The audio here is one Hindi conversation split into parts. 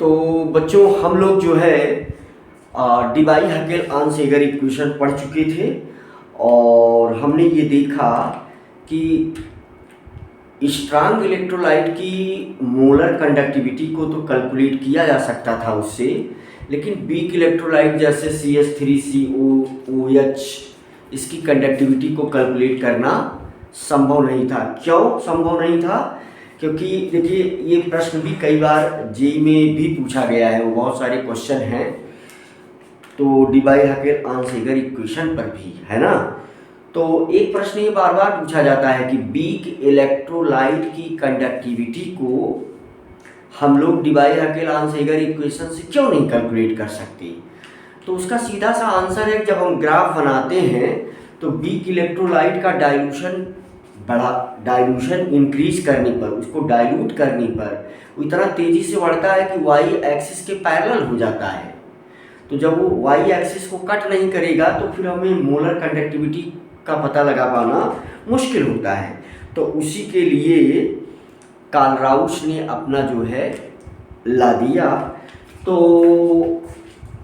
तो बच्चों हम लोग जो है डिबाई हकेल आंसेगर इक्वेशन पढ़ चुके थे और हमने ये देखा कि स्ट्रांग इलेक्ट्रोलाइट की मोलर कंडक्टिविटी को तो कैलकुलेट किया जा सकता था उससे, लेकिन वीक इलेक्ट्रोलाइट जैसे CH3CO OH इसकी कंडक्टिविटी को कैलकुलेट करना संभव नहीं था। क्यों संभव नहीं था? क्योंकि देखिए ये प्रश्न भी कई बार जेईई में भी पूछा गया है, वो बहुत सारे क्वेश्चन हैं तो डिबाई हकेल आंसेगर इक्वेशन पर भी है ना। तो एक प्रश्न ये बार बार पूछा जाता है कि वीक इलेक्ट्रोलाइट की कंडक्टिविटी को हम लोग डिबाई हकेल आंसेगर इक्वेशन से क्यों नहीं कैलकुलेट कर सकते। तो उसका सीधा सा आंसर है, जब हम ग्राफ बनाते हैं तो वीक इलेक्ट्रोलाइट का डाइल्यूशन इंक्रीज करने पर, उसको डाइल्यूट करने पर वो इतना तेजी से बढ़ता है कि वाई एक्सिस के पैरेलल हो जाता है। तो जब वो वाई एक्सिस को कट नहीं करेगा तो फिर हमें मोलर कंडक्टिविटी का पता लगा पाना मुश्किल होता है। तो उसी के लिए कार्ल राउस ने अपना जो है ला दिया। तो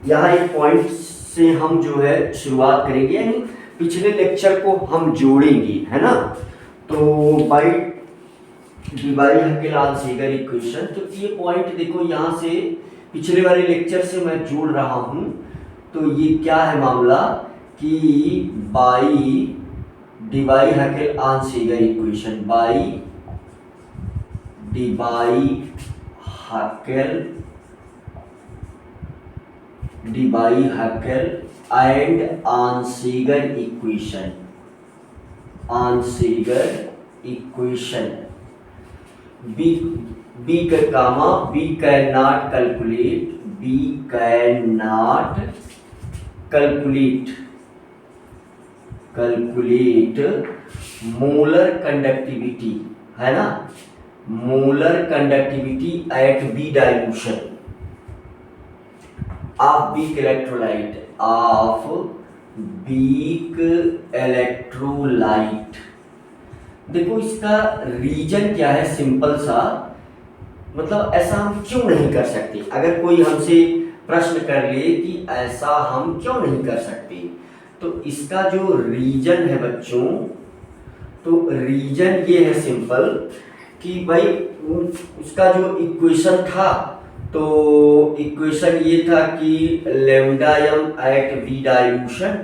यहाँ एक पॉइंट से हम जो है शुरुआत करेंगे, यानी पिछले लेक्चर को हम जोड़ेंगे, है ना। तो by Debye Huckel Onsager equation, तो ये पॉइंट देखो यहाँ से पिछले वाले लेक्चर से मैं जोड़ रहा हूँ। तो ये क्या है मामला कि by Debye Huckel Onsager equation, by Debye Huckel and Onsager equation, we cannot calculate molar conductivity, है ना, molar conductivity at B dilution of weak electrolyte. देखो इसका रीजन क्या है, सिंपल सा, मतलब ऐसा हम क्यों नहीं कर सकते। अगर कोई हमसे प्रश्न कर ले कि ऐसा हम क्यों नहीं कर सकते, तो इसका जो रीजन है बच्चों, तो रीजन ये है सिंपल कि भाई उसका जो इक्वेशन था, तो इक्वेशन ये था कि lambda M at B dilution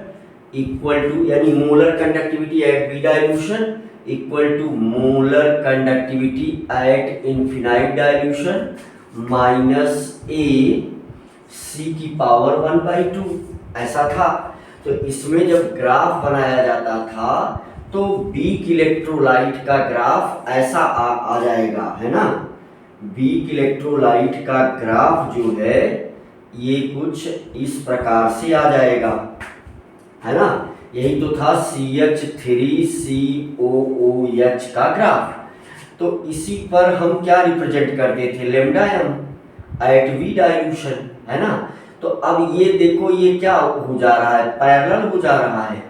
equal to, यानी molar conductivity at B dilution equal to molar conductivity at infinite dilution minus A C की पावर 1/2, ऐसा था। तो इसमें जब ग्राफ बनाया जाता था तो वीक इलेक्ट्रोलाइट का ग्राफ ऐसा आ जाएगा, है ना। वीक इलेक्ट्रोलाइट का ग्राफ जो है ये कुछ इस प्रकार से आ जाएगा, है ना। यही तो था CH3COOH का ग्राफ। तो इसी पर हम क्या रिप्रेजेंट करते थे, lambda M at B dilution, है ना। तो अब ये देखो ये क्या हो जा रहा है, पैरेलल हो जा रहा है,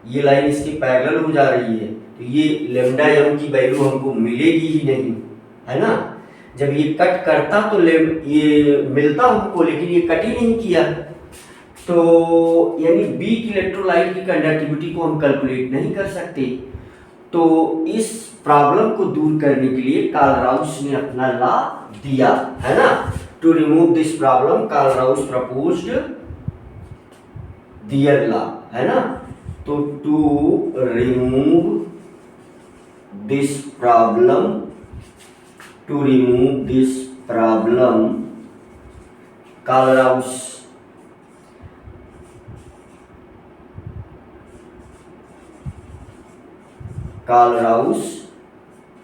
ये लाइन इसकी पैरेलल हो जा रही है। तो ये लैम्डा एम की वैल्यू हमको मिलेगी ही नहीं, है ना। जब ये कट करता तो ये मिलता हमको, लेकिन ये कट ही नहीं किया। तो यानी वीक इलेक्ट्रोलाइट की कंडक्टिविटी को हम कैलकुलेट नहीं कर सकते। तो इस प्रॉब्लम को दूर करने के लिए कार्ल राउस ने अपना लॉ दिया, है ना। To remove this problem Kohlrausch proposed their law, है ना। तो to remove this problem, Kohlrausch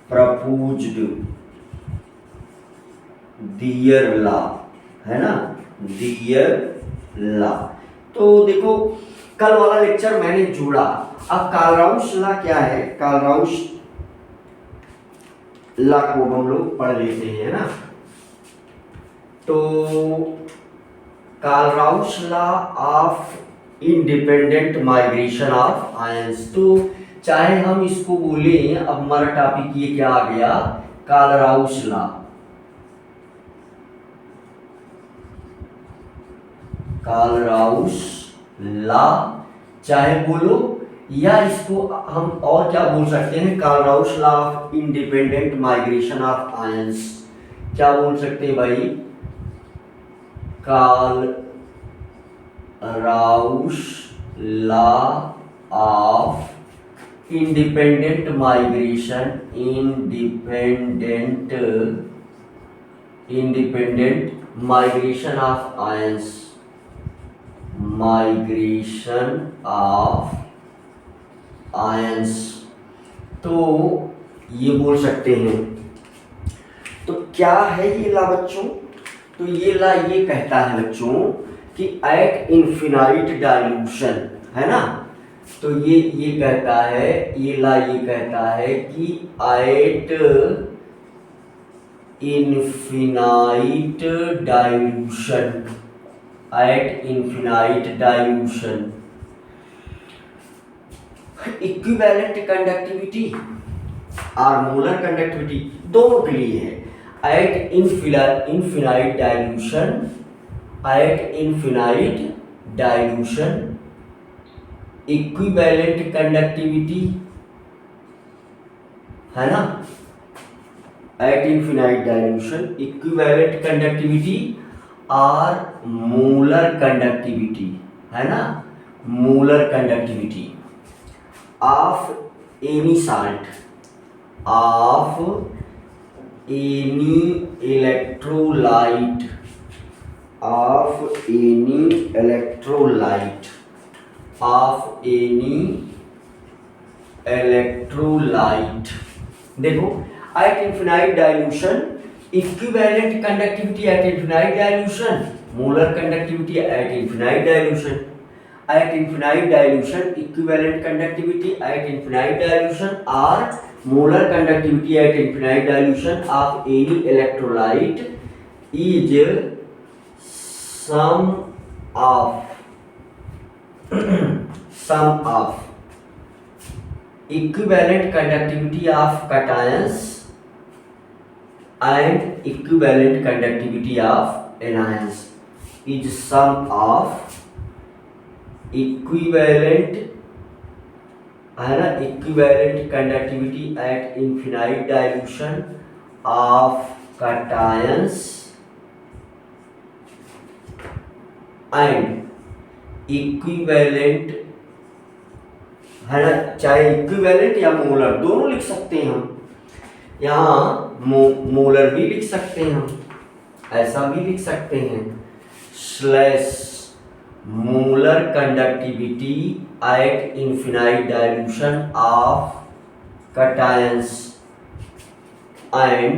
proposed their law, है ना, दियर लॉ। तो देखो कल वाला लेक्चर मैंने जोड़ा। अब कार्ल राउस लॉ क्या है, कार्ल राउस लॉ को हम लोग पढ़ लेते हैं, ना। तो Kohlrausch law of independent migration of ions, तो चाहे हम इसको बोले, अब हमारा टॉपिक ये क्या आ गया, कार्ल राउस लॉ, कालराउस लॉ चाहे बोलो, या इसको हम और क्या बोल सकते हैं, Kohlrausch law of independent migration of ions. क्या बोल सकते हैं भाई, Kohlrausch law of independent migration, independent migration of ions, migration of ions, तो ये बोल सकते हैं। तो क्या है ये ला बच्चों, तो ये ला ये कहता है बच्चों कि एट इनफिनाइट डाइल्यूशन, है ना, तो ये कहता है, ये ला ये कहता है कि at infinite dilution, at infinite dilution equivalent conductivity और मोलर कंडक्टिविटी दोनों के लिए है। At infinite dilution, at infinite dilution equivalent conductivity, है ना, at infinite dilution equivalent conductivity और मोलर कंडक्टिविटी, है ना, molar conductivity of any salt, of any electrolyte, of any electrolyte, of any electrolyte. देखो at infinite dilution equivalent conductivity at infinite dilution, molar conductivity at infinite dilution, at infinite dilution equivalent conductivity at infinite dilution और molar conductivity at infinite dilution of any electrolyte is sum of equivalent conductivity of cations and equivalent conductivity of anions is sum of equivalent, है ना, equivalent conductivity at infinite dilution of cations and equivalent, है ना, चाहे इक्विवेलेंट या मोलर दोनों लिख सकते हैं हम, यहाँ मोलर भी लिख सकते हैं हम, ऐसा भी लिख सकते हैं, slash molar conductivity at infinite dilution of cations and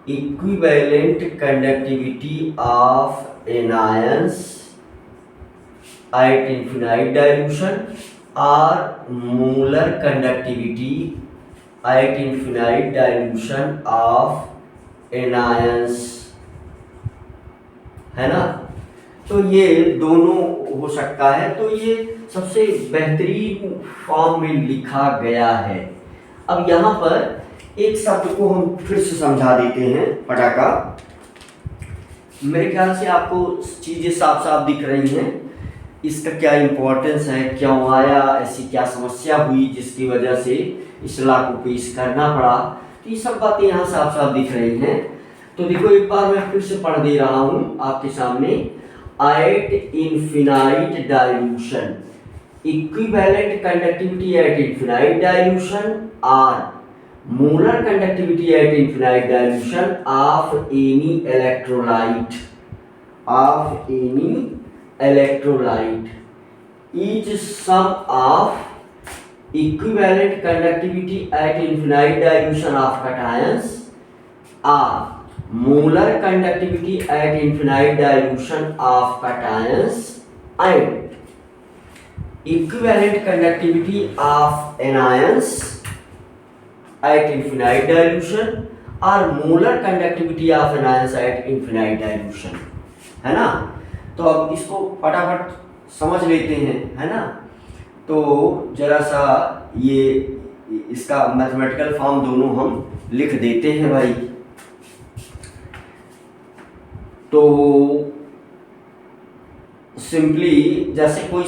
equivalent conductivity of anions at infinite dilution or molar conductivity at infinite dilution of anions, है ना। तो ये दोनों हो सकता है, तो ये सबसे बेहतरीन फॉर्म में लिखा गया है। अब यहाँ पर एक शब्द को हम फिर से समझा देते हैं पटाखा, मेरे ख्याल से आपको चीजें साफ साफ दिख रही हैं, इसका क्या इम्पोर्टेंस है, क्यों आया, ऐसी क्या समस्या हुई जिसकी वजह से इस लॉ को पेश करना पड़ा, तो ये सब बातें यहाँ साफ साफ दिख रही हैं। तो देखो एक बार मैं फिर से पढ़ दे रहा हूँ आपके सामने, at infinite dilution equivalent conductivity at infinite dilution और molar conductivity at infinite dilution of any electrolyte, of any electrolyte each sum of equivalent conductivity at infinite dilution of cations or molar conductivity at infinite dilution of cations and equivalent conductivity of anions at infinite dilution or molar conductivity of anions at infinite dilution, है ना। तो अब इसको फटाफट समझ लेते हैं, है ना। तो जरा सा ये इसका मैथमेटिकल फॉर्म दोनों हम लिख देते हैं भाई। तो सिंपली जैसे कोई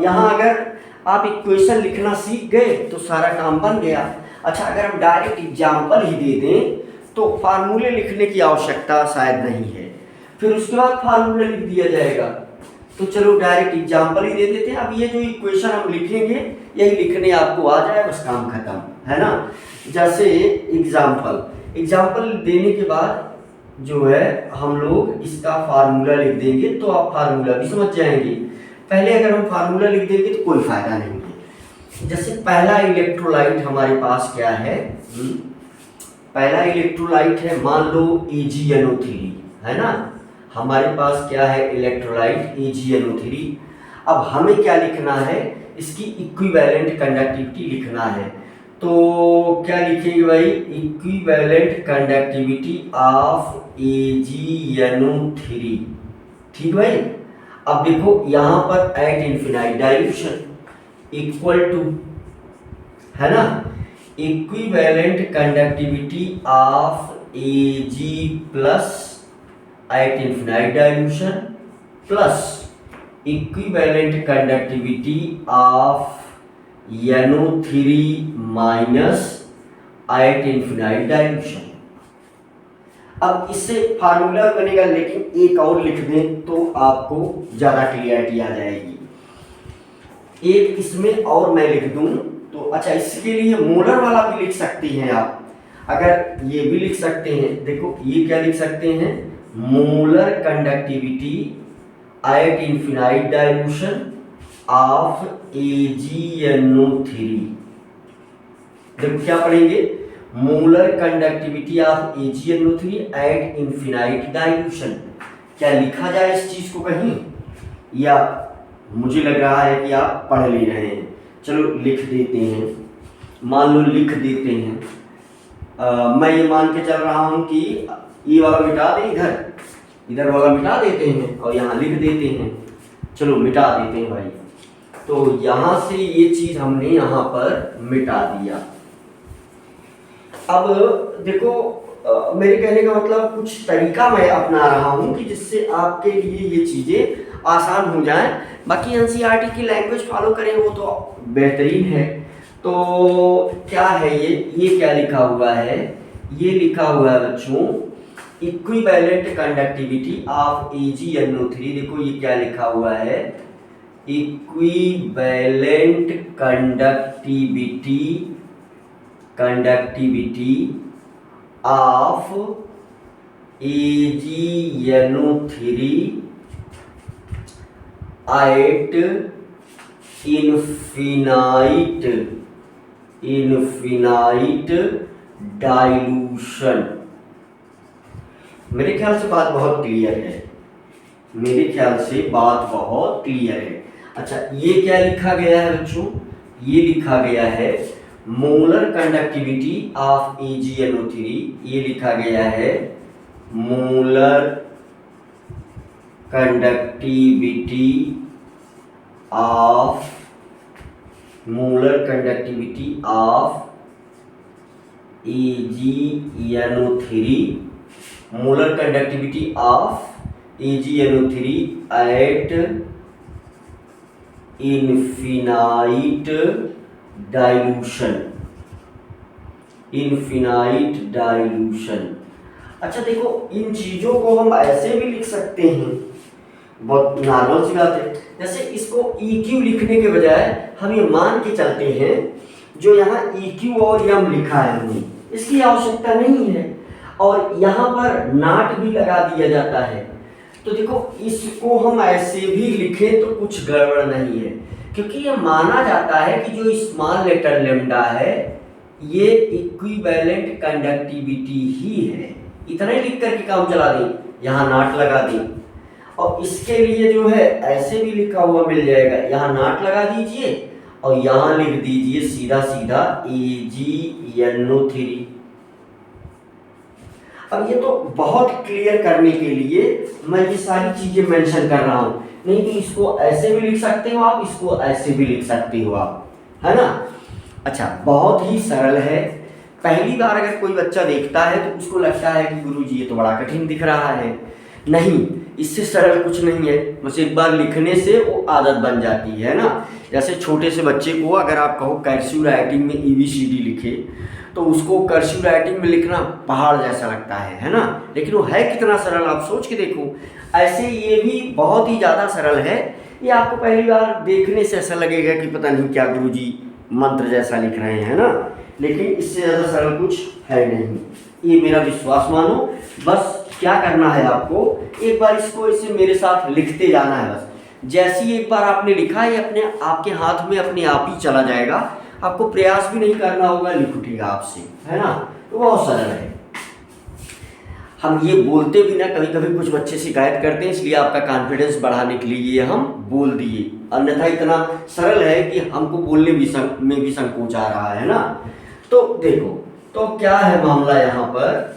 यहाँ अगर आप इक्वेशन लिखना सीख गए तो सारा काम बन गया। अच्छा, अगर हम डायरेक्ट एग्जाम्पल ही दे दें तो फार्मूले लिखने की आवश्यकता शायद नहीं है, फिर उसके बाद फार्मूला लिख दिया जाएगा। तो चलो डायरेक्ट एग्जाम्पल ही दे देते हैं। अब ये जो इक्वेशन हम लिखेंगे यही लिखने आपको आ जाए, बस काम खत्म, है ना। जैसे एग्जाम्पल देने के बाद जो है हम लोग इसका फार्मूला लिख देंगे तो आप फार्मूला भी समझ जाएंगे। पहले अगर हम फार्मूला लिख देंगे तो कोई फायदा नहीं है। जैसे पहला इलेक्ट्रोलाइट हमारे पास क्या है, पहला इलेक्ट्रोलाइट है मान लो AgNO3, है ना। हमारे पास क्या है इलेक्ट्रोलाइट AgNO3। अब हमें क्या लिखना है, इसकी इक्विवेलेंट कंडक्टिविटी लिखना है। तो क्या लिखेंगे भाई, इक्विवेलेंट कंडक्टिविटी ऑफ AgNO3। ठीक भाई। अब देखो यहाँ पर at infinite dilution equal to, है ना, equivalent conductivity of Ag plus at infinite dilution plus equivalent conductivity of NO3 minus at infinite dilution. अब इससे फार्मूला बनेगा, लेकिन एक और लिख दें तो आपको ज़्यादा क्लियरिटी आ जाएगी। एक इसमें और मैं लिख दूं तो अच्छा, इसके लिए मोलर वाला भी लिख सकती हैं आप, अगर ये भी लिख सकते हैं। देखो ये क्या लिख सकते हैं, molar conductivity at infinite dilution of AgNO3। देखो क्या पढ़ेंगे, molar conductivity of AgNO3 at infinite dilution. क्या लिखा जाए इस चीज को कहीं, या मुझे लग रहा है कि आप पढ़ ले रहे हैं। चलो लिख देते हैं, मान लो लिख देते हैं। मैं ये मान के चल रहा हूं कि ये वाला मिटा दें, इधर वाला मिटा देते हैं और यहाँ लिख देते हैं। चलो मिटा देते हैं भाई। तो यहाँ से ये चीज हमने यहाँ पर मिटा दिया। अब देखो मेरे कहने का मतलब कुछ तरीका मैं अपना रहा हूँ कि जिससे आपके लिए ये चीज़ें आसान हो जाएं। बाकी NCERT की लैंग्वेज फॉलो करें वो तो बेहतरीन है। तो क्या है ये क्या लिखा हुआ है, ये लिखा हुआ है बच्चों इक्विवेलेंट कंडक्टिविटी ऑफ AgNO3। देखो ये क्या लिखा हुआ है, equivalent conductivity of AgNO3 at infinite dilution. मेरे ख्याल से बात बहुत क्लियर है, अच्छा ये क्या लिखा गया है बच्चों, ये लिखा गया है मोलर कंडक्टिविटी ऑफ AgNO3। ये लिखा गया है molar conductivity of AgNO3, molar conductivity of AgNO3 at infinite dilution. अच्छा देखो इन चीजों को हम ऐसे भी लिख सकते हैं, बहुत नॉर्मल सी बात है। जैसे इसको EQ लिखने के बजाय हम ये मान के चलते हैं जो यहाँ EQ और M लिखा है हमने, इसकी आवश्यकता नहीं है, और यहाँ पर नॉट भी लगा दिया जाता है। तो देखो इसको हम ऐसे भी लिखें तो कुछ गड़बड़ नहीं है, क्योंकि ये माना जाता है कि जो स्मॉल लेटर लेम्डा है ये इक्विवेलेंट कंडक्टिविटी ही है। इतना ही लिख करके काम चला दें, यहाँ नॉट लगा दें, और इसके लिए जो है ऐसे भी लिखा हुआ मिल जाएगा, यहाँ नॉट लगा दीजिए और यहाँ लिख दीजिए सीधा सीधा AgNO3। अब ये तो बहुत क्लियर करने के लिए मैं ये सारी चीजें मेंशन कर रहा हूँ, नहीं तो इसको ऐसे भी लिख सकते हो आप, इसको ऐसे भी लिख सकते हो आप, है ना। अच्छा बहुत ही सरल है। पहली बार अगर कोई बच्चा देखता है तो उसको लगता है कि गुरुजी ये तो बड़ा कठिन दिख रहा है। नहीं, इससे सरल कुछ नहीं है, बस एक बार लिखने से वो आदत बन जाती है ना। जैसे छोटे से बच्चे को अगर आप कहो कर्सिव राइटिंग में ABCD लिखे, तो उसको कर्सिव राइटिंग में लिखना पहाड़ जैसा लगता है ना, लेकिन वो है कितना सरल आप सोच के देखो। ऐसे ये भी बहुत ही ज़्यादा सरल है। ये आपको पहली बार देखने से ऐसा लगेगा कि पता नहीं क्या गुरुजी मंत्र जैसा लिख रहे हैं ना, लेकिन इससे ज़्यादा सरल कुछ है नहीं, ये मेरा विश्वास मानो। बस क्या करना है आपको, एक बार इसको इसे मेरे साथ लिखते जाना है। बस जैसे ही एक बार आपने लिखा, ये अपने आपके हाथ में अपने आप ही चला जाएगा, आपको प्रयास भी नहीं करना होगा, लिख उठेगा आपसे, है ना। तो बहुत सरल है। हम ये बोलते भी ना, कभी कभी कुछ बच्चे शिकायत करते हैं, इसलिए आपका कॉन्फिडेंस बढ़ाने के लिए ये हम बोल दिए, अन्यथा इतना सरल है कि हमको बोलने में भी संकोच आ रहा है ना। तो देखो, तो क्या है मामला यहाँ पर,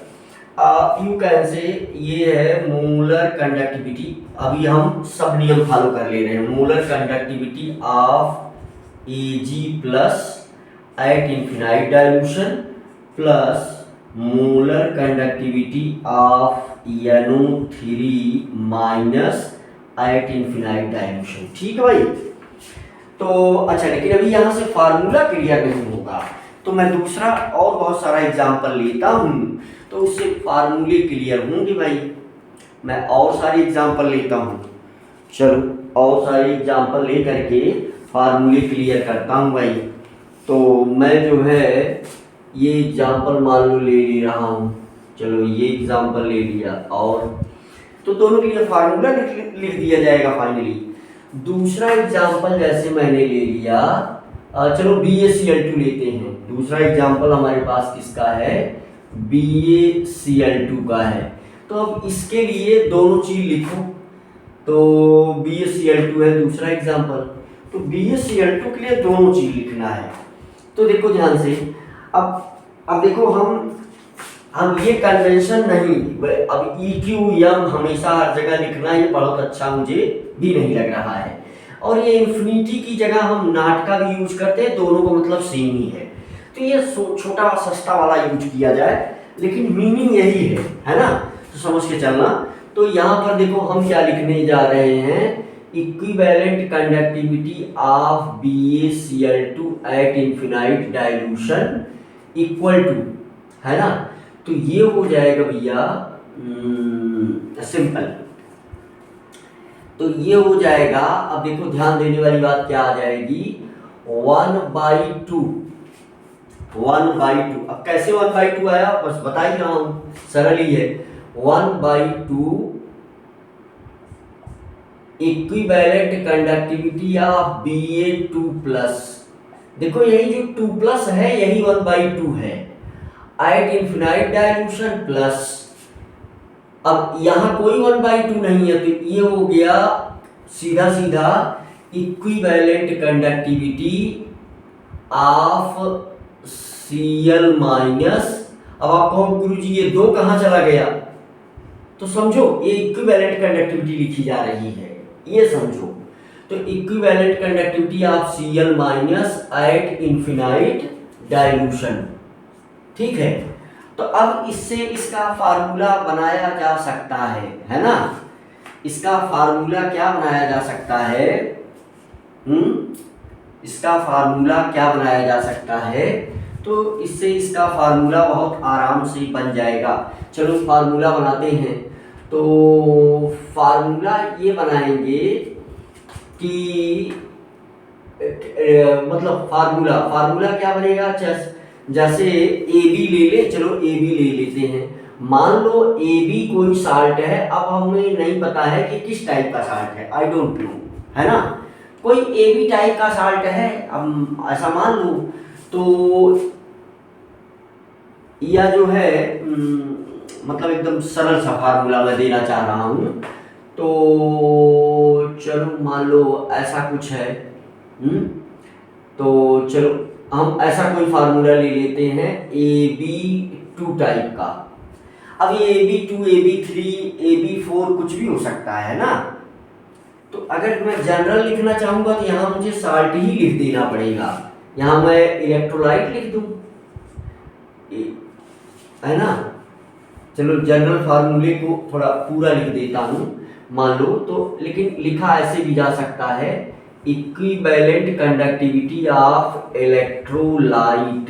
यू कैन से ये है मोलर कंडक्टिविटी। अभी हम सब नियम फॉलो कर ले रहे हैं। Molar conductivity of Ag plus at infinite dilution plus molar conductivity of NO3 minus at infinite dilution. ठीक है भाई। तो अच्छा, लेकिन अभी यहाँ से फार्मूला क्लियर नहीं होगा, तो मैं दूसरा और बहुत सारा एग्जाम्पल लेता हूँ, तो उससे फार्मूले क्लियर होंगे भाई। मैं और सारे एग्जाम्पल लेता हूँ, चलो और सारे एग्जाम्पल ले करके फार्मूले क्लियर करता हूँ भाई। तो मैं जो है ये एग्जाम्पल मान लो ले रहा हूँ, चलो ये एग्जाम्पल ले लिया, और तो दोनों के लिए फार्मूला लिख दिया जाएगा फाइनली। दूसरा एग्जाम्पल जैसे मैंने ले लिया, चलो BaCl2 लेते हैं। दूसरा एग्जाम्पल हमारे पास किसका है, BaCl2 का है। तो अब इसके लिए दोनों चीज लिखो, तो BaCl2 है दूसरा एग्जाम्पल, तो BaCl2 के लिए दोनों चीज लिखना है। तो देखो ध्यान से, अब देखो हम ये कन्वेंशन नहीं, अब EQM हमेशा हर जगह लिखना ये बहुत अच्छा मुझे भी नहीं लग रहा है, और ये इन्फिनिटी की जगह हम नॉट का भी यूज करते हैं, दोनों को मतलब सेम ही है। तो ये छोटा सस्ता वाला यूज किया जाए, लेकिन मीनिंग यही है ना, तो समझ के चलना। तो यहाँ पर देखो हम क्या लिखने जा रहे हैं, equivalent conductivity of BaCl2 at infinite dilution equal to, है ना। तो ये हो जाएगा भैया सिंपल, तो ये हो जाएगा। अब देखो ध्यान देने वाली बात क्या आ जाएगी, 1/2। अब कैसे 1/2 आया, बस बता ही रहा हूं, सरल ही है। 1/2 equivalent conductivity of Ba2 plus, देखो यही जो 2 प्लस है यही 1/2 है, एट इन्फिनाइट डाइल्यूशन प्लस, अब यहां कोई 1/2 नहीं है, तो ये हो गया सीधा सीधा equivalent conductivity of Cl minus. अब आप कहो गुरुजी ये 2 कहां चला गया, तो समझो ये इक्विवेलेंट कंडक्टिविटी लिखी जा रही है, ये समझो। तो equivalent conductivity of Cl minus at infinite dilution, ठीक है। तो अब इससे इसका फार्मूला बनाया जा सकता है ना। इसका फार्मूला क्या बनाया जा सकता है, इसका फार्मूला क्या बनाया जा सकता है, तो इससे इसका फार्मूला बहुत आराम से बन जाएगा। चलो फार्मूला बनाते हैं। तो फार्मूला ये बनाएंगे कि मतलब फार्मूला क्या बनेगा, जैसे AB ले ले, चलो AB ले लेते हैं। मान लो AB कोई साल्ट है, अब हमें नहीं पता है कि किस टाइप का साल्ट है, आई डोंट नो, है ना। कोई AB टाइप का साल्ट है, अब ऐसा मान लो, तो यह जो है मतलब एकदम सरल सा फार्मूला मैं देना चाह रहा हूँ। तो चलो मान लो ऐसा कुछ है, तो चलो हम ऐसा कोई फार्मूला ले लेते हैं AB2 टाइप का। अब ये AB2, AB3, AB4 कुछ भी हो सकता है ना। तो अगर मैं जनरल लिखना चाहूंगा तो यहाँ मुझे साल्ट ही लिख देना पड़ेगा, यहाँ मैं इलेक्ट्रोलाइट लिख दूं, है ना, चलो जनरल फार्मूले को थोड़ा पूरा लिख देता हूँ, मान लो तो, लेकिन लिखा ऐसे भी जा सकता है, इक्विवेलेंट कंडक्टिविटी ऑफ इलेक्ट्रोलाइट।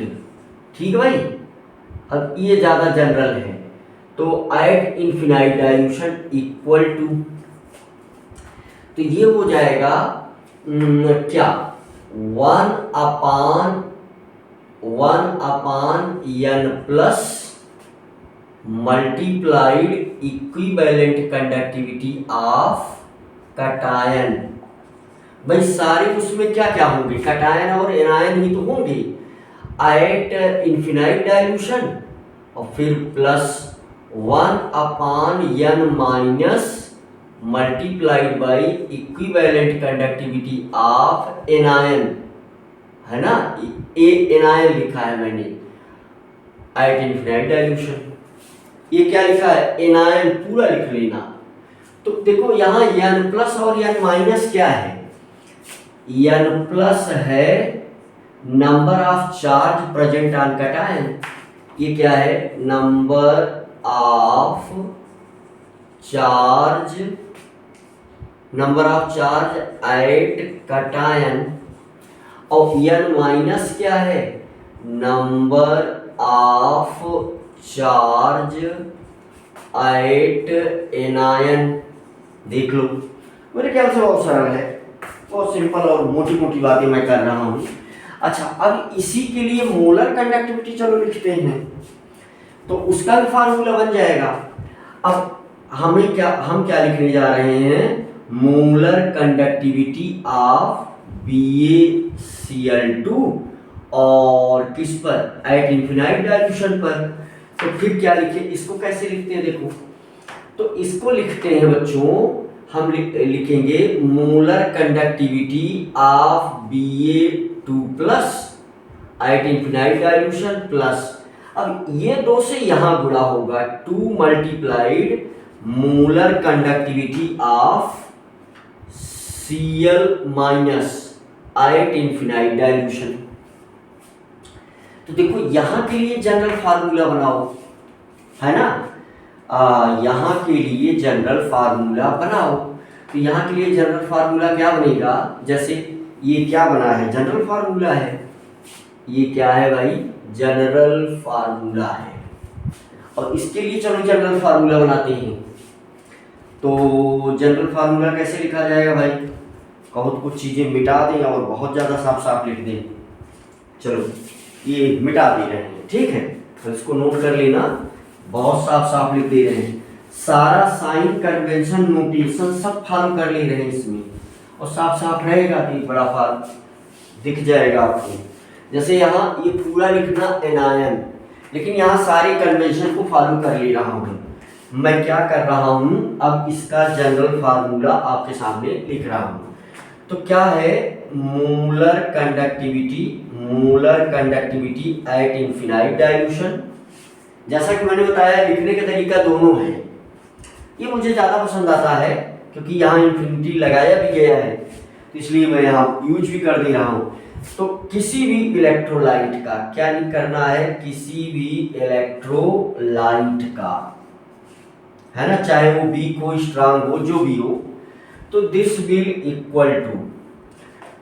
ठीक है भाई, अब ये ज़्यादा जनरल है, तो at infinite dilution equal to, तो ये हो जाएगा क्या, 1/n plus multiplied equivalent conductivity of cation. भाई सारे उसमें क्या क्या होंगे, कटायन और एनायन ही तो होंगे एट इन्फिनाइट डाइल्यूशन, और फिर plus 1/n minus multiplied by equivalent conductivity of anion, है ना, ए एनायन लिखा है मैंने एट इन्फिनाइट डाइल्यूशन। ये क्या लिखा है, एनायन पूरा लिख लेना। तो देखो यहाँ n प्लस और n माइनस क्या है, n प्लस है number of charge present on cation, ये क्या है, number of charge at cation, और n माइनस क्या है, number of charge at anion. देख लो, मेरे ख्याल से बहुत सरल है, बहुत सिंपल और मोटी मोटी बातें मैं कर रहा हूँ। अच्छा, अब इसी के लिए मोलर कंडक्टिविटी चलो लिखते हैं, तो उसका भी फार्मूला बन जाएगा। अब हम क्या लिखने जा रहे हैं, मोलर कंडक्टिविटी ऑफ BaCl2 और किस पर, एट इन्फिनाइट डाइल्यूशन पर। तो फिर क्या लिखे, इसको कैसे लिखते हैं देखो, तो इसको लिखते हैं बच्चों, हम लिखेंगे molar conductivity of Ba2 plus at infinite dilution plus, अब ये दो से यहां गुणा होगा 2 multiplied molar conductivity of Cl minus at infinite dilution. तो देखो यहाँ के लिए जनरल फार्मूला बनाओ, है ना, यहाँ के लिए जनरल फार्मूला बनाओ। तो यहाँ के लिए जनरल फार्मूला क्या बनेगा, जैसे ये क्या बना है, जनरल फार्मूला है, ये क्या है भाई, जनरल फार्मूला है, और इसके लिए चलो जनरल फार्मूला बनाते हैं। तो जनरल फार्मूला कैसे लिखा जाएगा भाई, कहो तो कुछ चीज़ें मिटा दें और बहुत ज़्यादा साफ साफ लिख दें। चलो ये मिटा दे रहे हैं, ठीक है, तो इसको नोट कर लेना, बहुत साफ साफ लिख दे रहे हैं, सारा साइन कन्वेंशन नोटेशन सब फॉलो कर ले रहे हैं इसमें, और साफ साफ रहेगा तो बड़ा फॉर्म दिख जाएगा आपको। जैसे यहाँ ये पूरा लिखना एनायन, लेकिन यहाँ सारे कन्वेंशन को फॉलो कर ले रहा हूँ मैं। क्या कर रहा हूँ, अब इसका जनरल फार्मूला आपके सामने लिख रहा हूँ। तो क्या है, molar conductivity at infinite dilution. जैसा कि मैंने बताया लिखने का तरीका दोनों है, ये मुझे ज़्यादा पसंद आता है क्योंकि यहाँ इन्फिनिटी लगाया भी गया है, तो इसलिए मैं यहाँ यूज भी कर दे रहा हूँ। तो किसी भी इलेक्ट्रोलाइट का क्या नहीं करना है, किसी भी इलेक्ट्रोलाइट का, है ना, चाहे वो वीक हो स्ट्रांग हो जो भी हो, तो दिस विल इक्वल टू,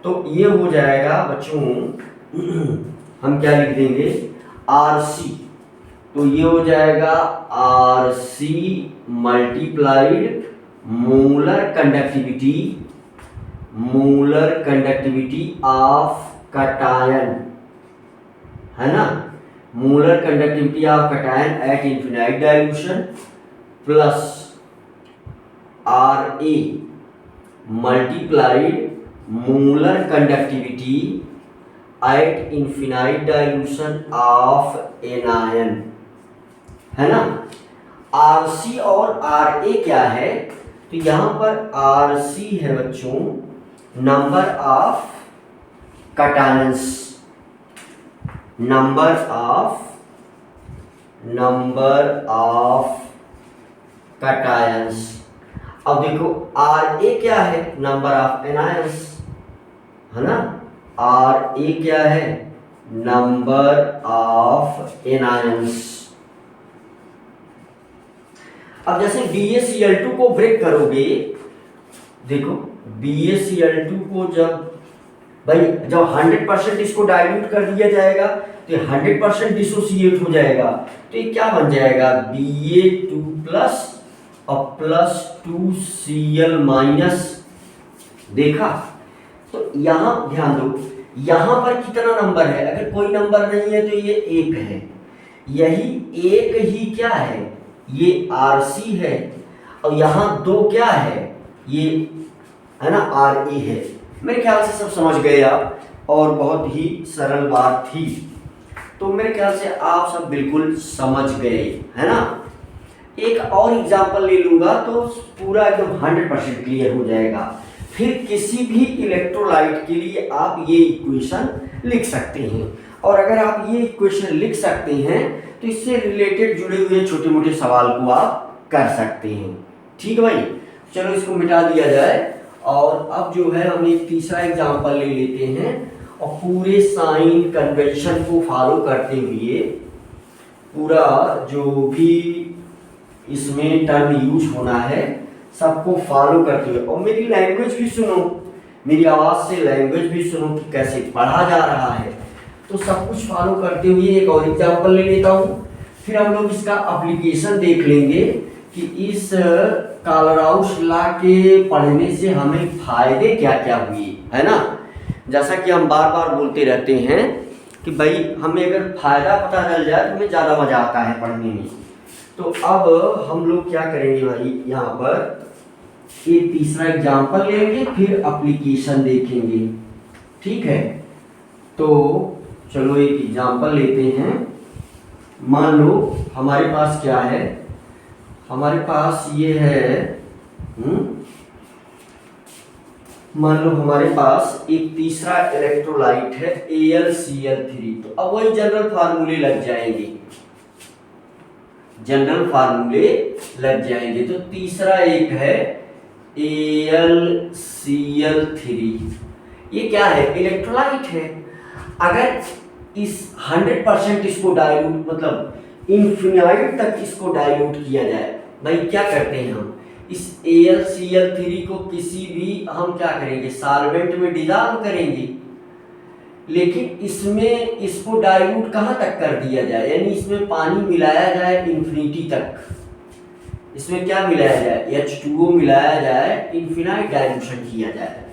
तो ये हो जाएगा बच्चों, हम क्या लिख देंगे, RC, तो ये हो जाएगा RC multiplied molar conductivity of cation, है ना, molar conductivity of cation at infinite dilution plus RA multiplied molar conductivity at infinite dilution of anion, है ना। RC और RA क्या है, तो यहाँ पर RC है बच्चों number of cations, number of cations. अब देखो RA क्या है, नंबर ऑफ एनायंस, है ना, RA क्या है, नंबर ऑफ एनायंस। अब जैसे BaCl2 को ब्रेक करोगे, देखो BaCl2 को जब 100% इसको डाइल्यूट कर दिया जाएगा तो ये 100% डिसोसिएट हो जाएगा, तो ये क्या बन जाएगा Ba2 प्लस और प्लस 2Cl माइनस। देखा, तो यहां ध्यान दो, यहां पर कितना नंबर है, अगर कोई नंबर नहीं है तो ये एक है, यही एक ही क्या है, ये Rc है, और यहां दो क्या है, ये है ना Ra है। मेरे ख्याल से सब समझ गए आप, और बहुत ही सरल बात थी, तो मेरे ख्याल से आप सब बिल्कुल समझ गए, है ना। एक और एग्जांपल ले लूंगा तो पूरा एकदम 100% क्लियर हो जाएगा। फिर किसी भी इलेक्ट्रोलाइट के लिए आप ये इक्वेशन लिख सकते हैं, और अगर आप ये इक्वेशन लिख सकते हैं तो इससे रिलेटेड जुड़े हुए छोटे मोटे सवाल को आप कर सकते हैं। ठीक है भाई, चलो इसको मिटा दिया जाए, और अब जो है हम एक तीसरा एग्जांपल ले लेते हैं, और पूरे साइन कन्वेंशन को फॉलो करते हुए पूरा जो भी इसमें टर्म यूज होना है सबको फॉलो करते हुए, और मेरी लैंग्वेज भी सुनो, मेरी आवाज से लैंग्वेज भी सुनो कि कैसे पढ़ा जा रहा है, तो सब कुछ फॉलो करते हुए एक और एग्जांपल ले लेता हूँ, फिर हम लोग इसका एप्लीकेशन देख लेंगे कि इस कालराउस लॉ के पढ़ने से हमें फायदे क्या क्या हुए, है ना। जैसा कि हम बार बार बोलते रहते हैं कि भाई हमें अगर फायदा पता चल जाए तो हमें ज़्यादा मजा आता है पढ़ने में। तो अब हम लोग क्या करेंगे भाई, यहाँ पर एक तीसरा एग्जांपल लेंगे, फिर एप्लीकेशन देखेंगे, ठीक है। तो चलो एक एग्जांपल लेते हैं। मान लो हमारे पास क्या है, हमारे पास ये है, मान लो हमारे पास एक तीसरा इलेक्ट्रोलाइट है AlCl3, तो अब वही जनरल फार्मूले लग जाएंगे, जनरल फार्मूले लग जाएंगे। तो तीसरा एक है AlCl3, ये क्या है, इलेक्ट्रोलाइट है। अगर इस 100% इसको डाइल्यूट, मतलब इन्फिनाइट तक इसको डाइल्यूट किया जाए, भाई क्या करते हैं हम, इस AlCl3 को किसी भी हम क्या करेंगे, सॉल्वेंट में डिसॉल्व करेंगे, लेकिन इसमें इसको डाइल्यूट कहाँ तक कर दिया जाए, यानी इसमें पानी मिलाया जाए इन्फिनिटी तक, इसमें क्या मिलाया जाए, H2O मिलाया जाए, इन्फिनाइट डाइल्यूशन किया जाए,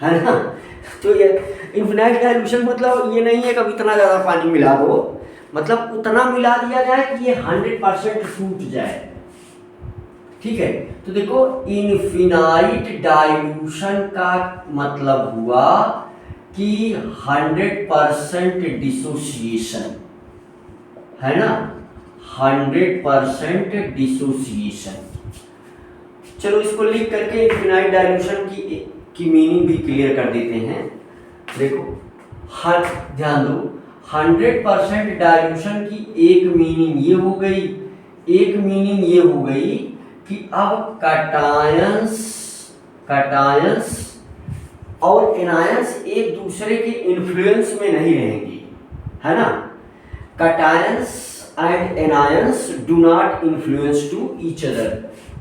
है ना। तो ये इन्फिनाइट डाइल्यूशन मतलब ये नहीं है कि इतना ज़्यादा पानी मिला दो, मतलब उतना मिला दिया जाए कि ये 100% फूट जाए, ठीक है। तो देखो इन्फिनाइट डाइल्यूशन का मतलब हुआ कि 100% डिसोसिएशन, है ना, 100% डिसोसिएशन। चलो इसको लिख करके इन्फिनाइट डाइल्यूशन की मीनिंग भी क्लियर कर देते हैं। देखो ध्यान दो, 100% डाइल्यूशन की एक मीनिंग ये हो गई, एक मीनिंग ये हो गई कि अब कटायंस और एनायंस एक दूसरे के इन्फ्लुएंस में नहीं रहेंगे, है ना। Cations and anions do not influence to each other,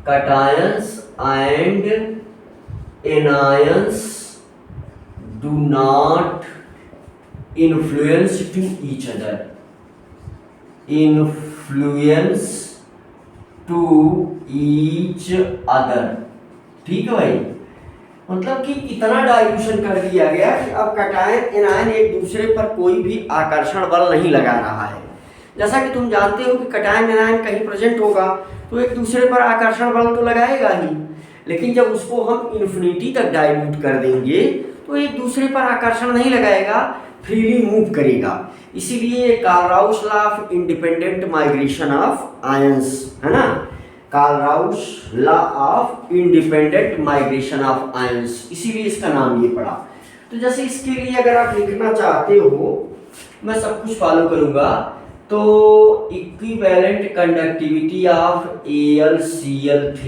cations and anions do not influence to each other, influence to each other, ठीक है भाई। मतलब कि इतना डाइल्यूशन कर दिया गया कि अब कटायन एनायन एक दूसरे पर कोई भी आकर्षण बल नहीं लगा रहा है। जैसा कि तुम जानते हो कि कटायन एनायन कहीं प्रेजेंट होगा तो एक दूसरे पर आकर्षण बल तो लगाएगा ही, लेकिन जब उसको हम इन्फिनिटी तक डाइल्यूट कर देंगे तो एक दूसरे पर आकर्षण नहीं लगाएगा, फ्रीली मूव करेगा। इसीलिए Kohlrausch law of independent migration of ions, है ना, Kohlrausch law of independent migration of ions, इसीलिए इसका नाम ये पड़ा। तो जैसे इसके लिए अगर आप लिखना चाहते हो, मैं सब कुछ फॉलो करूंगा, तो equivalent conductivity of AlCl3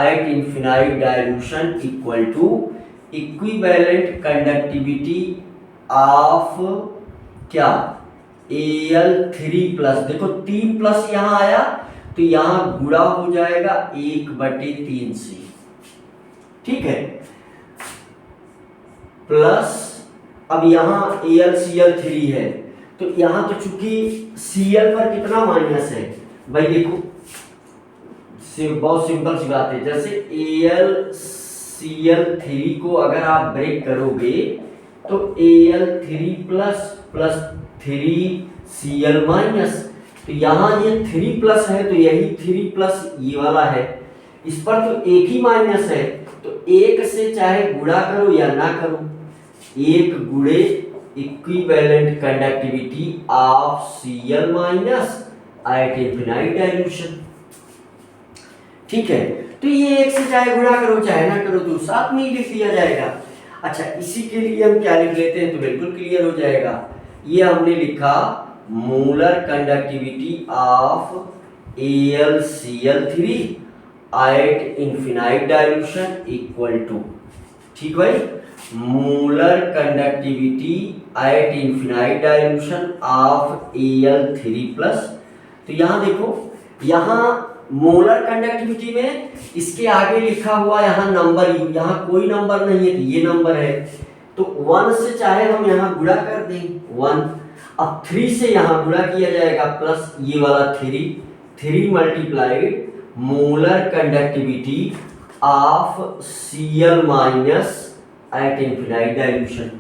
at infinite dilution equal to equivalent conductivity of क्या, Al3 प्लस, देखो 3 प्लस यहाँ आया तो यहाँ गुणा हो जाएगा 1/3 से, ठीक है। प्लस अब यहाँ AlCl3 है, तो यहाँ तो चूंकि Cl पर कितना माइनस है भाई, देखो बहुत सिंपल सी बात है, जैसे AlCl3 को अगर आप ब्रेक करोगे तो Al3 plus plus 3Cl minus, तो यहाँ ये 3 प्लस है तो यही 3 प्लस ये वाला है, इस पर तो एक ही माइनस है, तो एक से चाहे गुणा करो या ना करो, एक गुणे equivalent conductivity of Cl minus at infinite dilution, ठीक है। तो ये एक से चाहे गुणा करो चाहे ना करो तो साथ में ही लिख दिया जाएगा। अच्छा, इसी के लिए हम क्या लिख लेते हैं तो बिल्कुल क्लियर हो जाएगा, ये हमने लिखा molar conductivity of AlCl3 at infinite dilution equal to, ठीक भाई, molar conductivity at infinite dilution of Al3 plus, तो यहाँ देखो, यहाँ मोलर कंडक्टिविटी में इसके आगे लिखा हुआ यहाँ नंबर यू, यहाँ कोई नंबर नहीं है तो ये नंबर है, तो 1 से चाहे हम यहाँ गुणा कर दें 1, अब 3 से यहाँ गुणा किया जाएगा प्लस ये वाला 3 multiplied molar conductivity of Cl minus at infinite dilution,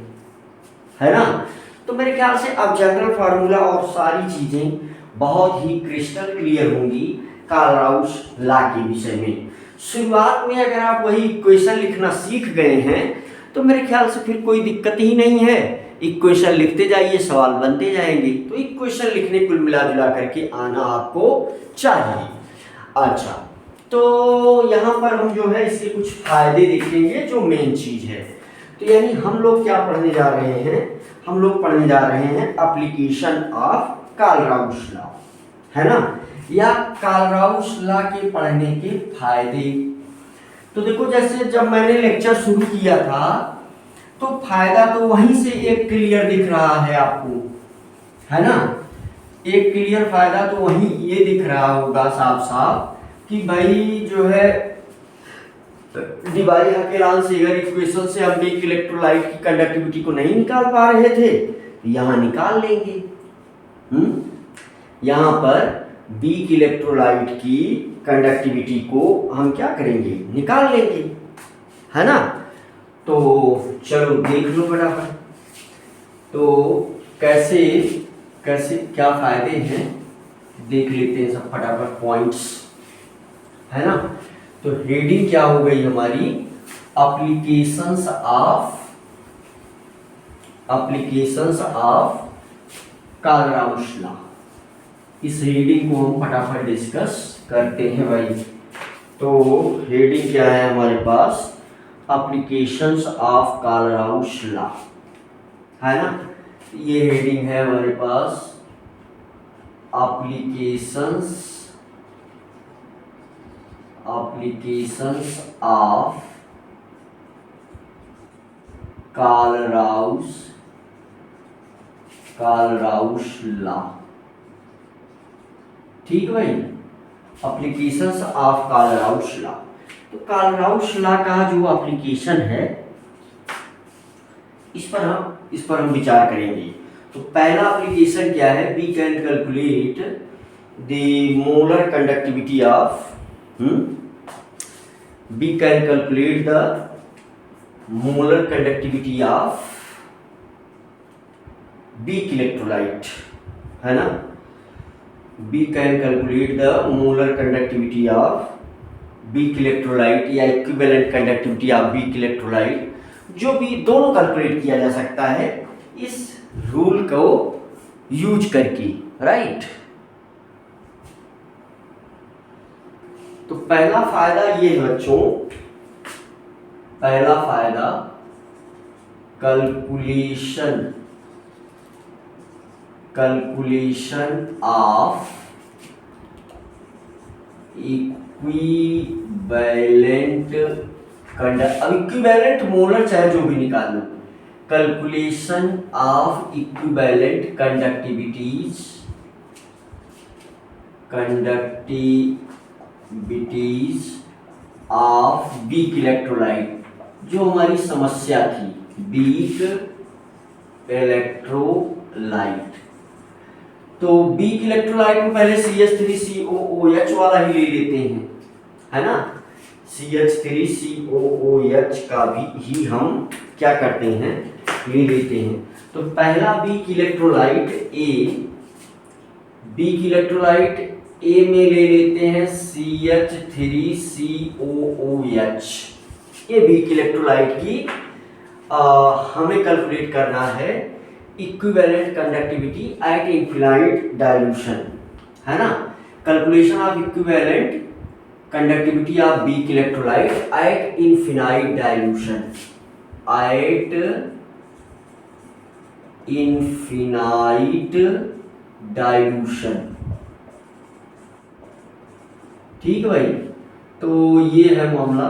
है ना। तो मेरे ख्याल से अब जनरल फार्मूला और सारी चीजें बहुत ही क्रिस्टल क्लियर होंगी कार्ल-राउस लॉ के विषय में। शुरुआत में अगर आप वही इक्वेशन लिखना सीख गए हैं तो मेरे ख्याल से फिर कोई दिक्कत ही नहीं है, इक्वेशन लिखते जाइए, सवाल बनते जाएंगे, तो इक्वेशन लिखने कुल मिला जुला करके आना आपको चाहिए। अच्छा, तो यहाँ पर हम जो है इसके कुछ फायदे देखेंगे जो मेन चीज है। तो यानी हम लोग क्या पढ़ने जा रहे हैं, हम लोग पढ़ने जा रहे हैं एप्लीकेशन ऑफ कार्ल-राउस लॉ, है ना, या कार्ल-राउस लॉ के पढ़ने के फायदे। तो देखो, जैसे जब मैंने लेक्चर शुरू किया था तो फायदा तो वहीं से एक क्लियर दिख रहा है आपको, है ना, एक क्लियर फायदा तो वहीं ये दिख रहा होगा साफ साफ कि भाई जो है डिवाई-हाकेलान-सेगर इक्वेशन से हम एक इलेक्ट्रोलाइट की कंडक्टिविटी को नहीं निकाल पा रहे थे, यहाँ निकाल लेंगे। यहाँ पर वीक इलेक्ट्रोलाइट की कंडक्टिविटी को हम क्या करेंगे, निकाल लेंगे, है ना। तो चलो देख लो फटाफट, तो कैसे कैसे क्या फायदे हैं देख लेते हैं सब फटाफट पॉइंट्स, है ना। तो हेडिंग क्या हो गई हमारी, एप्लीकेशंस ऑफ कार्ल-राउस लॉ। इस हेडिंग को हम फटाफट डिस्कस करते हैं भाई। तो हेडिंग क्या है हमारे पास, एप्लीकेशंस ऑफ कार्ल-राउस लॉ, है ना। ये हेडिंग है हमारे पास एप्लीकेशंस ऑफ कार्ल-राउस लॉ, ठीक भाई, एप्लीकेशंस ऑफ कार्ल-राउस लॉ। तो कार्ल-राउस लॉ का जो एप्लीकेशन है इस पर हम विचार करेंगे। तो पहला एप्लीकेशन क्या है, we can calculate the molar conductivity of we can calculate the molar conductivity of weak electrolyte, है ना। we can calculate the molar conductivity of weak electrolyte या equivalent conductivity of weak electrolyte, जो भी दोनों कैलकुलेट किया जा सकता है इस रूल को यूज करके, राइट। तो पहला फायदा ये है बच्चों, पहला फायदा कैलकुलेशन ऑफ इक्विवेलेंट अब इक्विवेलेंट मोलर चाहे जो भी निकाल लो, calculation of equivalent conductivities of weak electrolyte, जो हमारी समस्या थी वीक इलेक्ट्रोलाइट। तो वीक इलेक्ट्रोलाइट में पहले CH3COOH वाला ही ले लेते हैं, है ना। CH3COOH का भी हम क्या करते हैं, ले लेते हैं। तो पहला वीक इलेक्ट्रोलाइट ए में ले लेते हैं CH3COOH। ये वीक इलेक्ट्रोलाइट की हमें कैलकुलेट करना है equivalent conductivity at infinite dilution, है ना। Calculation of equivalent conductivity of weak electrolyte at infinite dilution, at infinite dilution. ठीक भाई, तो ये है मामला।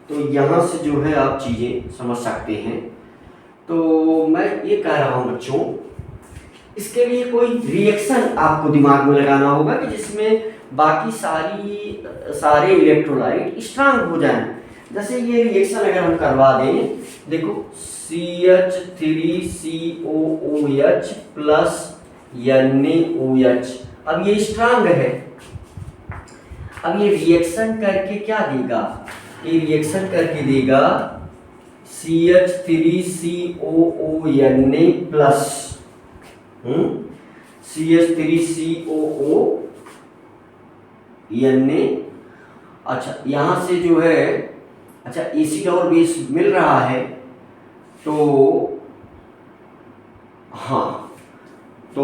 तो यहाँ से जो है आप चीज़ें समझ सकते हैं। तो मैं ये कह रहा हूँ बच्चों, इसके लिए कोई रिएक्शन आपको दिमाग में लगाना होगा कि जिसमें बाकी सारे इलेक्ट्रोलाइट स्ट्रांग हो जाएं। जैसे ये रिएक्शन अगर हम करवा दें, देखो CH3COOH प्लस NaOH, अब ये स्ट्रांग है। अब ये रिएक्शन करके क्या देगा, ये रिएक्शन करके देगा CH3COONA प्लस CH3COONA। अच्छा, यहाँ से जो है, अच्छा एसिड और बेस मिल रहा है, तो हाँ, तो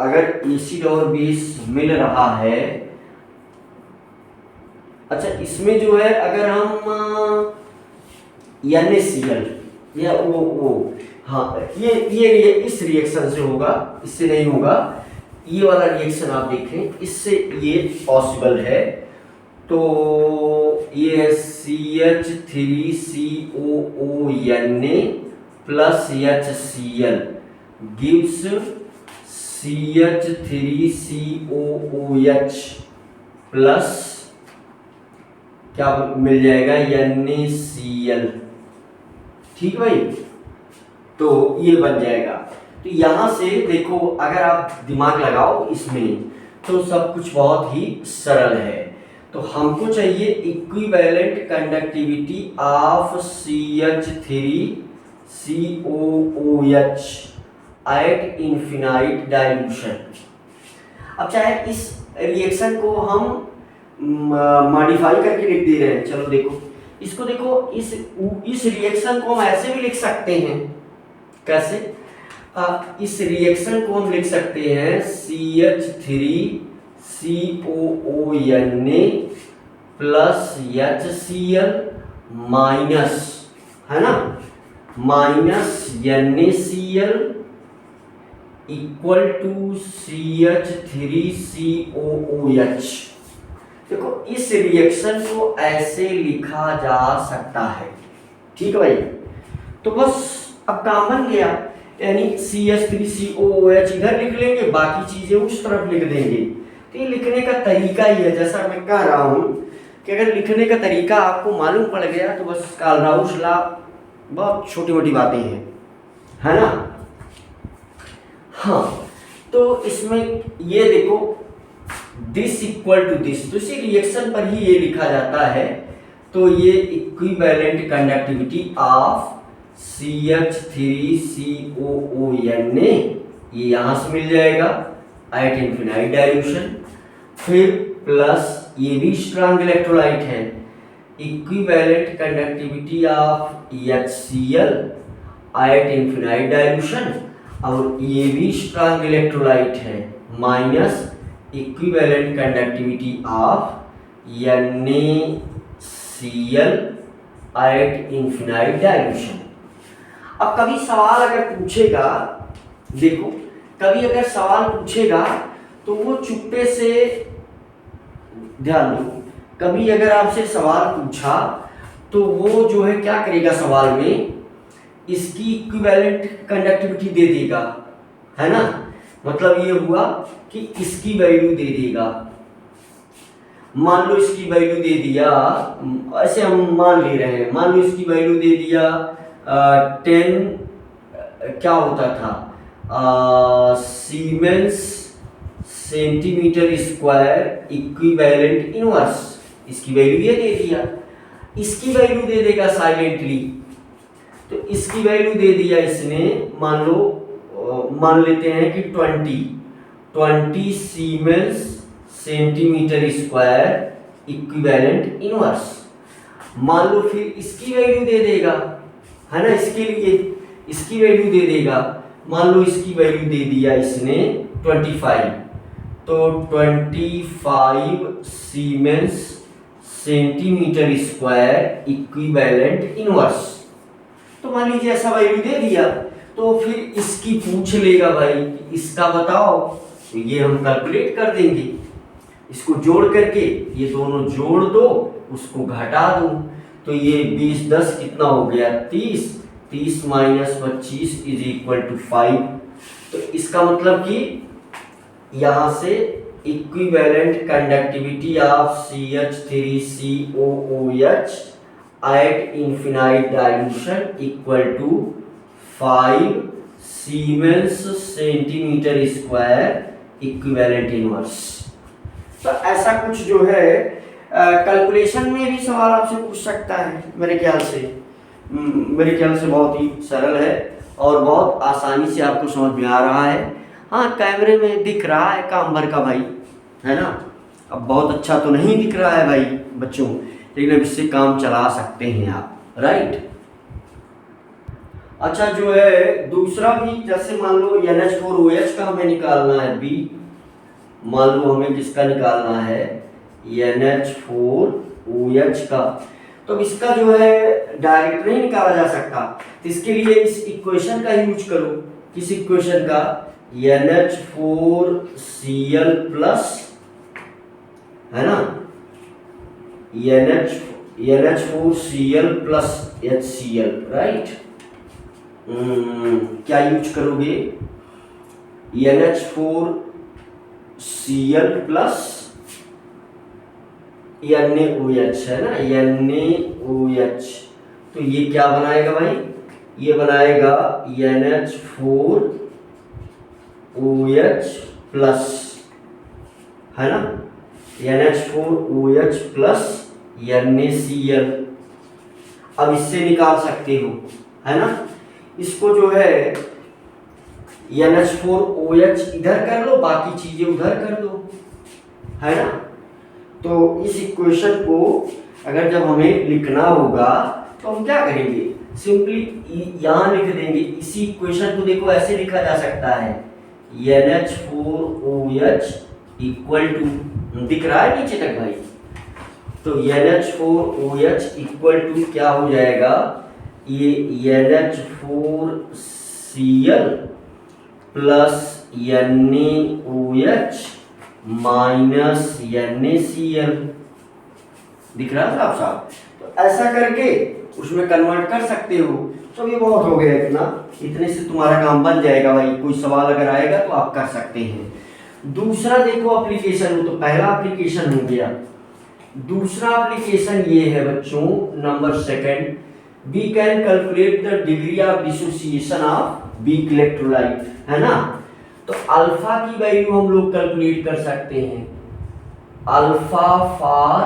अगर एसिड और बेस मिल रहा है, अच्छा इसमें जो है अगर हम NaCl या O, हाँ ये इस रिएक्शन से होगा, इससे नहीं होगा। ये वाला रिएक्शन आप देखें, इससे ये पॉसिबल है। तो ये है CH3COONA plus HCl gives CH3COOH plus क्या मिल जाएगा, NaCl। ठीक भाई, तो ये बन जाएगा। तो यहां से देखो, अगर आप दिमाग लगाओ इसमें, तो सब कुछ बहुत ही सरल है। तो हमको चाहिए equivalent conductivity of CH3COOH at infinite dilution. अब चाहे इस रिएक्शन को हम मॉडिफाई करके लिख दे रहे हैं, चलो देखो इसको, देखो इस रिएक्शन को हम ऐसे भी लिख सकते हैं। कैसे? इस रिएक्शन को हम लिख सकते हैं CH3COONA प्लस HCl माइनस, है ना, minus NaCl equal to CH3COOH। देखो इस रिएक्शन को ऐसे लिखा जा सकता है। ठीक है भाई, तो बस अब काम बन गया, यानी CH3COOH इधर लिख लेंगे, बाकी चीजें उस तरफ लिख देंगे। तो ये लिखने का तरीका ही है, जैसा मैं कह रहा हूं कि अगर लिखने का तरीका आपको मालूम पड़ गया तो बस कालराउस लॉ, बहुत छोटी मोटी बातें हैं, है ना। हाँ, तो इसमें ये देखो दिस इक्वल टू दिस, तो इसी रिएक्शन पर ही ये लिखा जाता है। तो ये इक्विवेलेंट कंडक्टिविटी ऑफ CH3COONA, ये यहां से मिल जाएगा एट इनफिनाइट डाइल्यूशन। फिर प्लस ये भी स्ट्रांग इलेक्ट्रोलाइट है, equivalent conductivity of HCl at infinite dilution, और ये भी स्ट्रांग इलेक्ट्रोलाइट है, minus equivalent conductivity of NaCl at infinite dilution. अब कभी सवाल अगर पूछेगा, देखो कभी अगर सवाल पूछेगा तो वो चुप्पे से, ध्यान दो, कभी अगर आपसे सवाल पूछा तो वो जो है क्या करेगा, सवाल में इसकी इक्विवेलेंट कंडक्टिविटी दे देगा, है ना। मतलब ये हुआ कि इसकी वैल्यू दे देगा, मान लो इसकी वैल्यू दे दिया, ऐसे हम मान ले रहे हैं, मान लो इसकी वैल्यू दे दिया 10, क्या होता था, siemens centimetre square equivalent inverse, इसकी वैल्यू ये दे दिया। इसकी वैल्यू दे देगा साइलेंटली, तो इसकी वैल्यू दे दिया इसने, मान लो मान लेते हैं कि 20 siemens centimetre square equivalent inverse. मान लो फिर इसकी वैल्यू दे देगा, है ना, इसके लिए इसकी वैल्यू दे देगा, मान लो इसकी वैल्यू दे दिया इसने 25, तो 25 siemens centimetre square equivalent inverse. तो मान लीजिए ऐसा वैल्यू दे दिया, तो फिर इसकी पूछ लेगा भाई इसका बताओ, तो ये हम कैलकुलेट कर देंगे, इसको जोड़ करके ये दोनों जोड़ दो, उसको घटा दो, तो ये 20 10 कितना हो गया 30 माइनस 25 इज इक्वल टू 5। तो इसका मतलब कि यहाँ से equivalent conductivity of CH3COOH at infinite dilution equal to 5 siemens centimetre square equivalent inverse. तो ऐसा कुछ जो है कैलकुलेशन में भी सवाल आपसे पूछ सकता है, मेरे ख्याल से बहुत ही सरल है और बहुत आसानी से आपको समझ में आ रहा है। हाँ, कैमरे में दिख रहा है काम भर का भाई, है ना, अब बहुत अच्छा तो नहीं दिख रहा है भाई बच्चों, लेकिन अब इससे काम चला सकते हैं आप, राइट। अच्छा, जो है दूसरा भी, जैसे मान लो NH4OH का हमें निकालना है बी, मान लो हमें किसका निकालना है NH4OH का, तो इसका जो है डायरेक्ट नहीं निकाला जा सकता, तो इसके लिए इस इक्वेशन का यूज करो। किस इक्वेशन का, NH4Cl प्लस, है ना, NH4Cl प्लस HCl, राइट। क्या यूज करोगे, NH4Cl प्लस NaOH, है ना, NaOH, तो ये क्या बनाएगा भाई, ये बनाएगा NH4OH प्लस, है ना, NH4OH प्लस NaCl। अब इससे निकाल सकते हो, है ना, इसको जो है NH4OH इधर कर लो, बाकी चीजें उधर कर दो, है ना। तो इस इक्वेशन को अगर जब हमें लिखना होगा तो हम क्या करेंगे, सिंपली यहाँ लिख देंगे। इसी इक्वेशन को देखो ऐसे लिखा जा सकता है, NH4OH इक्वल टू, दिख रहा है नीचे तक भाई, तो NH4OH इक्वल टू क्या हो जाएगा, ये NH4Cl plus NaOH minus NaCl, दिख रहा है साफ। तो ऐसा करके उसमें कन्वर्ट कर सकते हो। तो ये बहुत हो गया, इतने से तुम्हारा काम बन जाएगा भाई। कोई सवाल अगर आएगा तो आप कर सकते हैं। दूसरा देखो एप्लीकेशन, तो पहला एप्लीकेशन हो गया। दूसरा एप्लीकेशन ये है बच्चों, number second, we can calculate the degree of dissociation of weak electrolyte, है ना। तो अल्फा की वैल्यू हम लोग कैलकुलेट कर सकते हैं, alpha for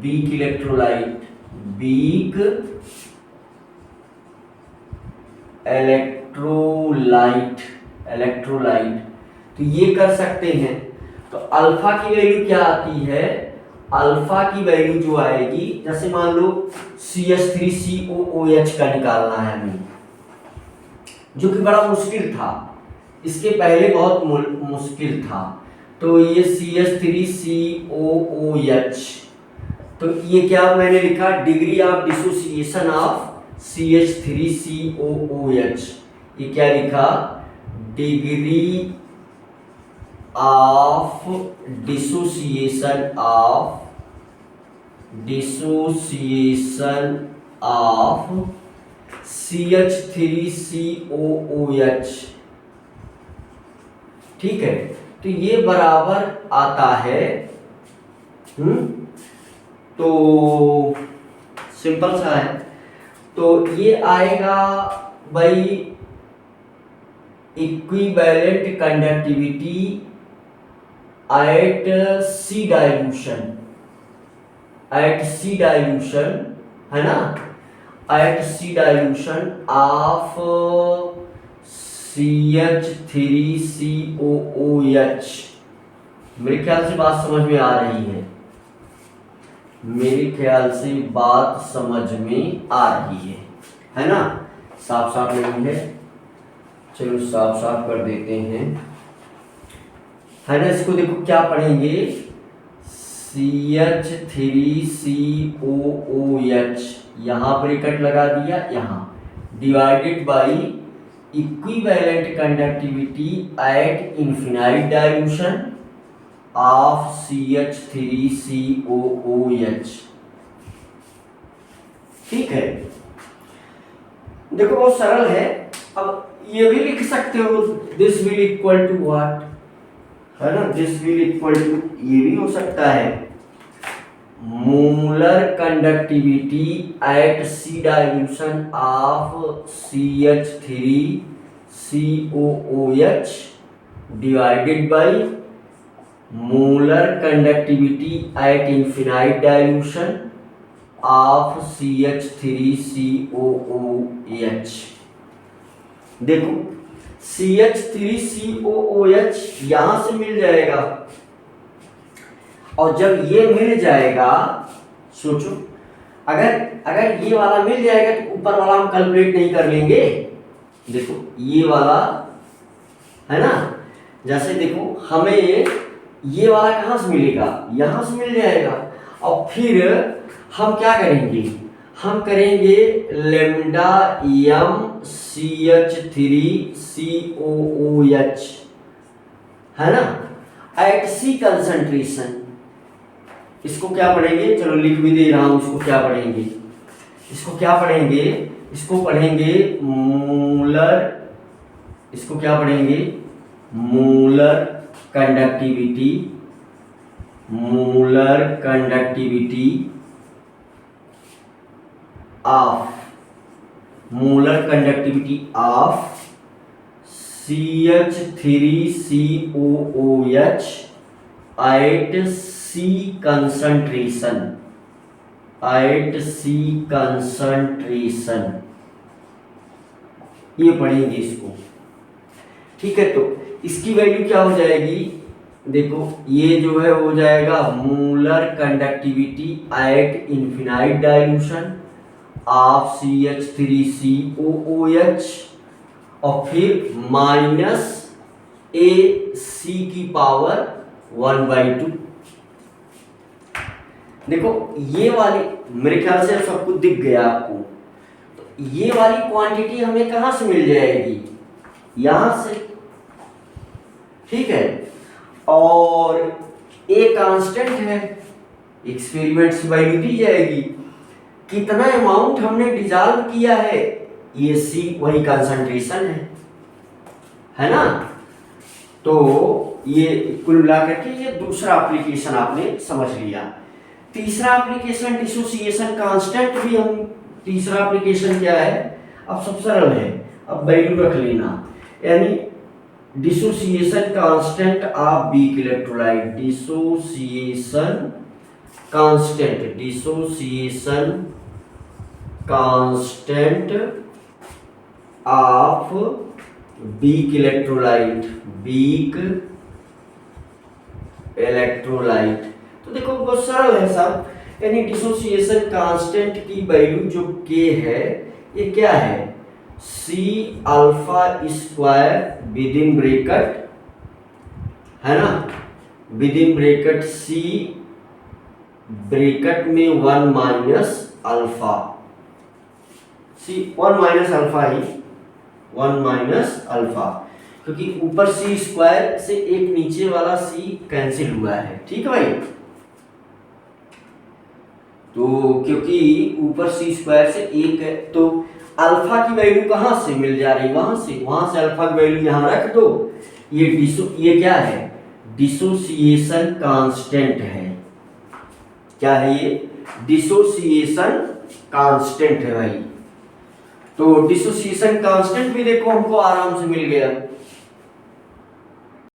week electrolyte, weak electrolyte, तो ये कर सकते हैं। तो अल्फा की वैल्यू क्या आती है, अल्फा की वैल्यू जो आएगी, जैसे मान लो CH3COOH का निकालना है हमें, जो कि बड़ा मुश्किल था, इसके पहले बहुत मुश्किल था। तो ये CH3COOH, तो ये क्या मैंने लिखा, degree of dissociation of CH3COOH, ये क्या लिखा, degree of dissociation of CH3COOH, ठीक है, तो ये बराबर आता है तो सिंपल सा है, तो ये आएगा भाई equivalent conductivity at C dilution, at C dilution है ना, eight C dilution of CH3COOH। मेरे ख्याल से बात समझ में आ रही है, मेरे ख्याल से बात समझ में आ रही है ना, साफ साफ नहीं है, चलो साफ साफ कर देते हैं, है ना। इसको देखो क्या पढ़ेंगे, CH3COOH, यहाँ ब्रैकेट लगा दिया, यहाँ divided by equivalent conductivity at infinite dilution of CH3COOH। ठीक है, देखो बहुत सरल है। अब ये भी लिख सकते हो, this will equal to what, है ना, दिस विल इक्वल टू, ये भी हो सकता है molar conductivity at C dilution of CH3COOH divided by molar conductivity at infinite dilution of CH3COOH। देखो CH3COOH यहां से मिल जाएगा, और जब ये मिल जाएगा, सोचो अगर ये वाला मिल जाएगा तो ऊपर वाला हम कैलकुलेट नहीं कर लेंगे। देखो ये वाला है ना, जैसे देखो हमें ये वाला कहां से मिलेगा, यहां से मिल जाएगा, और फिर हम क्या करेंगे, हम करेंगे लेमडा m CH3COOH, है ना, एट सी कंसंट्रेशन। इसको क्या पढ़ेंगे, चलो लिख भी दे रहा हूं, इसको क्या पढ़ेंगे, इसको क्या पढ़ेंगे, इसको पढ़ेंगे मोलर, इसको क्या पढ़ेंगे, molar conductivity, molar conductivity of, molar conductivity of CH3COOH at C concentration, at C concentration, ये पढ़ेंगे इसको। ठीक है, तो इसकी वैल्यू क्या हो जाएगी, देखो ये जो है हो जाएगा molar conductivity at infinite dilution of CH3COOH, और फिर माइनस AC की पावर 1/2। देखो ये वाली, मेरे ख्याल से सब कुछ दिख गया आपको, तो ये वाली क्वांटिटी हमें कहां से मिल जाएगी, यहां से, ठीक है, और ए कांस्टेंट है, एक्सपेरिमेंट्स वैल्यू दी जाएगी, कितना अमाउंट हमने डिसॉल्व किया है, ये सी वही कंसंट्रेशन है ना। तो ये कुल मिलाकर के ये दूसरा एप्लीकेशन आपने समझ लिया। तीसरा एप्लीकेशन डिसोसिएशन कांस्टेंट भी हम, तीसरा एप्लीकेशन क्या है, अब सब सरल है, अब वैल्यू रख लेना, यानी dissociation constant of weak electrolyte, dissociation constant, dissociation constant of weak electrolyte, weak electrolyte. तो देखो बहुत सरल है साहब, यानी डिसोसिएशन कांस्टेंट की वैल्यू जो K है, ये क्या है, C alpha square within bracket, है ना, within bracket C bracket में 1 minus alpha, C 1 minus alpha ही, 1 माइनस अल्फा, क्योंकि ऊपर C स्क्वायर से एक नीचे वाला C कैंसिल हुआ है। ठीक है भाई, तो क्योंकि ऊपर सी स्क्वायर से एक है, तो अल्फा की वैल्यू कहाँ से मिल जा रही, वहां से अल्फा की वैल्यू यहाँ रख दो। ये क्या है, डिसोसिएशन कांस्टेंट है। क्या है ये, डिसोसिएशन कांस्टेंट है भाई। तो डिसोसिएशन कांस्टेंट भी देखो हमको आराम से मिल गया।